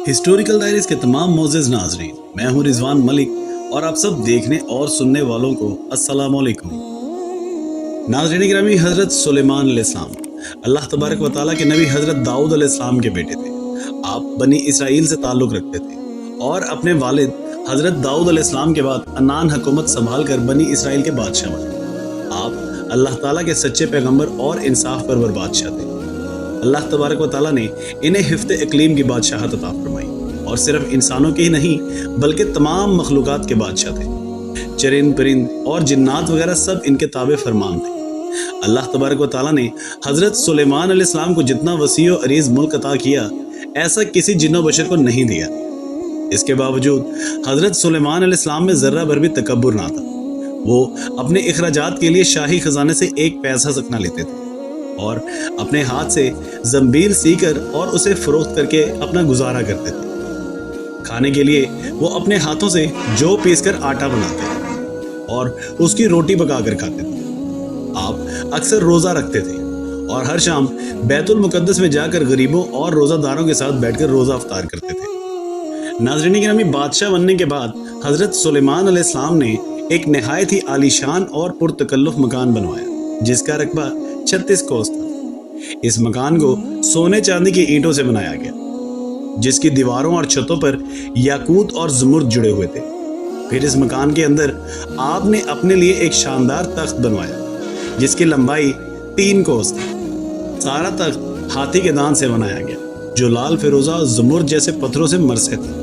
Historical diaries کے تمام معزز ناظرین، میں ہوں رضوان ملک اور آپ سب دیکھنے اور سننے والوں کو السلام علیکم۔ ناظرین گرامی، حضرت سلیمان علیہ السلام اللہ تبارک و تعالیٰ کے نبی حضرت داؤد علیہ السلام کے بیٹے تھے۔ آپ بنی اسرائیل سے تعلق رکھتے تھے اور اپنے والد حضرت داؤد علیہ السلام کے بعد عنان حکومت سنبھال کر بنی اسرائیل کے بادشاہ بنے۔ آپ اللہ تعالیٰ کے سچے پیغمبر اور انصاف پرور بادشاہ تھے۔ اللہ تبارک و تعالیٰ نے انہیں حفظ اقلیم کی بادشاہت عطا فرمائی اور صرف انسانوں کی ہی نہیں بلکہ تمام مخلوقات کے بادشاہ تھے۔ چرند پرند اور جنات وغیرہ سب ان کے تابع فرمان تھے۔ اللہ تبارک و تعالیٰ نے حضرت سلیمان علیہ السلام کو جتنا وسیع و عریض ملک عطا کیا، ایسا کسی جن و بشر کو نہیں دیا۔ اس کے باوجود حضرت سلیمان علیہ السلام میں ذرہ بھر بھی تکبر نہ تھا۔ وہ اپنے اخراجات کے لیے شاہی خزانے سے ایک پیسہ تک نہ لیتے تھے اور اپنے ہاتھ سے زنبیل سی کر اور اسے فروخت کر کے اپنا گزارا کرتے تھے۔ کھانے کے لیے وہ اپنے ہاتھوں سے جو پیس کر آٹا بناتے تھے اور اس کی روٹی پکا کر کھاتے تھے۔ آپ اکثر روزہ رکھتے تھے اور ہر شام بیت المقدس میں جا کر غریبوں اور روزہ داروں کے ساتھ بیٹھ کر روزہ افطار کرتے تھے۔ ناظرین گرامی، بادشاہ بننے کے بعد حضرت سلیمان علیہ السلام نے ایک نہایت ہی عالیشان اور پرتکلف مکان بنوایا جس کا رقبہ 36 کوس تھا۔ اس مکان کو سونے چاندی کی اینٹوں سے بنایا گیا، جس کی دیواروں اور چھتوں پر یاقوت اور زمرد جڑے ہوئے تھے۔ پھر اس مکان کے اندر آپ نے اپنے لیے ایک شاندار تخت بنوایا جس کی لمبائی 3 کوس تھی۔ سارا تخت ہاتھی کے دانت سے بنایا گیا جو لال فیروزہ زمرد جیسے پتھروں سے مرصع تھے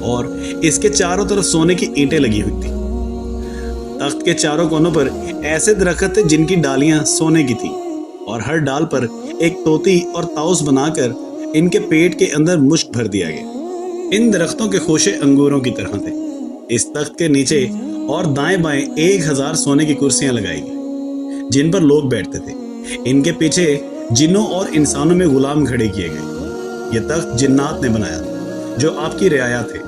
اور اس کے چاروں طرف سونے کی اینٹیں لگی ہوئی تھیں۔ تخت کے چاروں کونوں پر ایسے درخت تھے جن کی ڈالیاں سونے کی تھیں اور ہر ڈال پر ایک طوطی اور طاؤس بنا کر ان کے پیٹ کے اندر مشک بھر دیا گیا۔ ان درختوں کے خوشے انگوروں کی طرح تھے۔ اس تخت کے نیچے اور دائیں بائیں 1000 سونے کی کرسیاں لگائی گئی جن پر لوگ بیٹھتے تھے۔ ان کے پیچھے جنوں اور انسانوں میں غلام کھڑے کیے گئے۔ یہ تخت جنات نے بنایا تھا جو آپ کی رعایا تھے۔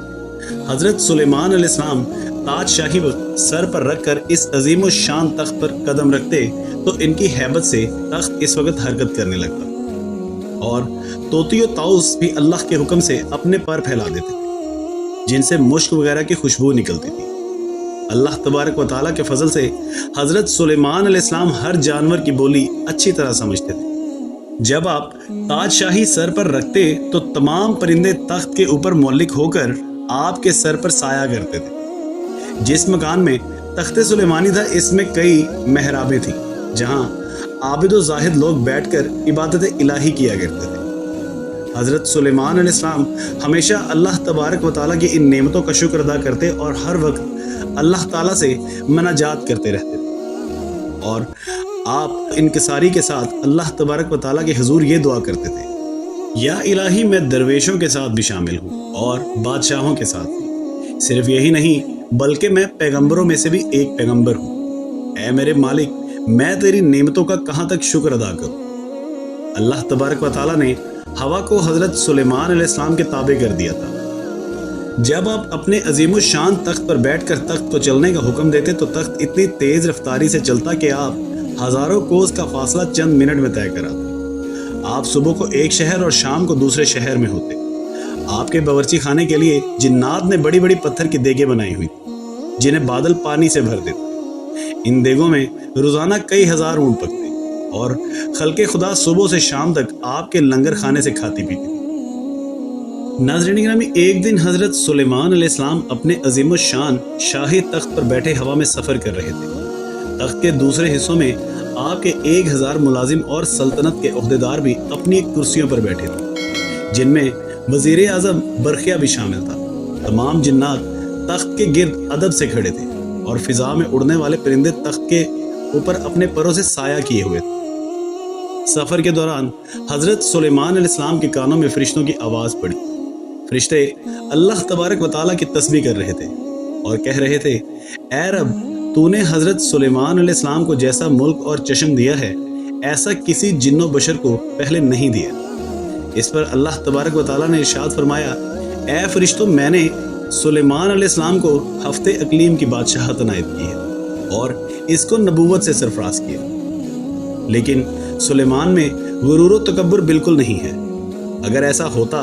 حضرت سلیمان علیہ السلام تاج شاہی سر پر رکھ کر اس عظیم و شان تخت پر قدم رکھتے تو ان کی ہیبت سے تخت اس وقت حرکت کرنے لگتا اور طوطی و طاؤس بھی اللہ کے حکم سے اپنے پر پھیلا دیتے تھے جن سے مشک وغیرہ کی خوشبو نکلتی تھی۔ اللہ تبارک و تعالیٰ کے فضل سے حضرت سلیمان علیہ السلام ہر جانور کی بولی اچھی طرح سمجھتے تھے۔ جب آپ تاج شاہی سر پر رکھتے تو تمام پرندے تخت کے اوپر معلق ہو کر آپ کے سر پر سایہ کرتے تھے۔ جس مکان میں تخت سلیمانی تھا اس میں کئی محرابیں تھیں جہاں عابد و زاہد لوگ بیٹھ کر عبادت الہی کیا کرتے تھے۔ حضرت سلیمان علیہ السلام ہمیشہ اللہ تبارک و تعالیٰ کی ان نعمتوں کا شکر ادا کرتے اور ہر وقت اللہ تعالیٰ سے مناجات کرتے رہتے تھے اور آپ انکساری کے ساتھ اللہ تبارک و تعالیٰ کے حضور یہ دعا کرتے تھے: یا الہی، میں درویشوں کے ساتھ بھی شامل ہوں اور بادشاہوں کے ساتھ بھی۔ صرف یہی نہیں بلکہ میں پیغمبروں میں سے بھی ایک پیغمبر ہوں۔ اے میرے مالک، میں تیری نعمتوں کا کہاں تک شکر ادا کروں؟ اللہ تبارک و تعالیٰ نے ہوا کو حضرت سلیمان علیہ السلام کے تابع کر دیا تھا۔ جب آپ اپنے عظیم الشان تخت پر بیٹھ کر تخت کو چلنے کا حکم دیتے تو تخت اتنی تیز رفتاری سے چلتا کہ آپ ہزاروں کوس کا فاصلہ چند منٹ میں طے کراتے۔ آپ صبح کو ایک شہر اور شام کو دوسرے شہر میں ہوتے۔ آپ کے باورچی خانے کے لیے جنات نے بڑی بڑی پتھر کی دیگیں بنائی ہوئی جنہیں بادل پانی سے بھر دیتے۔ ان دیگوں میں روزانہ کئی ہزار اونٹ پکتے اور خلق خدا صبح سے شام تک آپ کے لنگر خانے سے کھاتی پیتی تھی۔ ناظرین گرامی، ایک دن حضرت سلیمان علیہ السلام اپنے عظیم الشان شاہی تخت پر بیٹھے ہوا میں سفر کر رہے تھے۔ تخت کے دوسرے حصوں میں آپ کے 1000 ملازم اور سلطنت کے عہدیدار بھی اپنی کرسیوں پر بیٹھے تھے جن میں وزیر اعظم برقیہ بھی شامل تھا۔ تمام جنات تخت کے گرد ادب سے کھڑے تھے اور فضا میں اڑنے والے پرندے تخت کے اوپر اپنے پروں سے سایہ کیے ہوئے تھے۔ سفر کے دوران حضرت سلیمان علیہ السلام کے کانوں میں فرشتوں کی آواز پڑی۔ فرشتے اللہ تبارک و تعالیٰ کی تسبیح کر رہے تھے اور کہہ رہے تھے: اے رب، تو نے حضرت سلیمان علیہ السلام کو جیسا ملک اور چشم دیا ہے ایسا کسی جن و بشر کو پہلے نہیں دیا۔ اس پر اللہ تبارک و تعالیٰ نے ارشاد فرمایا: اے فرشتوں، میں نے سلیمان علیہ السلام کو ہفتے اقلیم کی بادشاہت عنایت کی ہے اور اس کو نبوت سے سرفراز کیا، لیکن سلیمان میں غرور و تکبر بالکل نہیں ہے۔ اگر ایسا ہوتا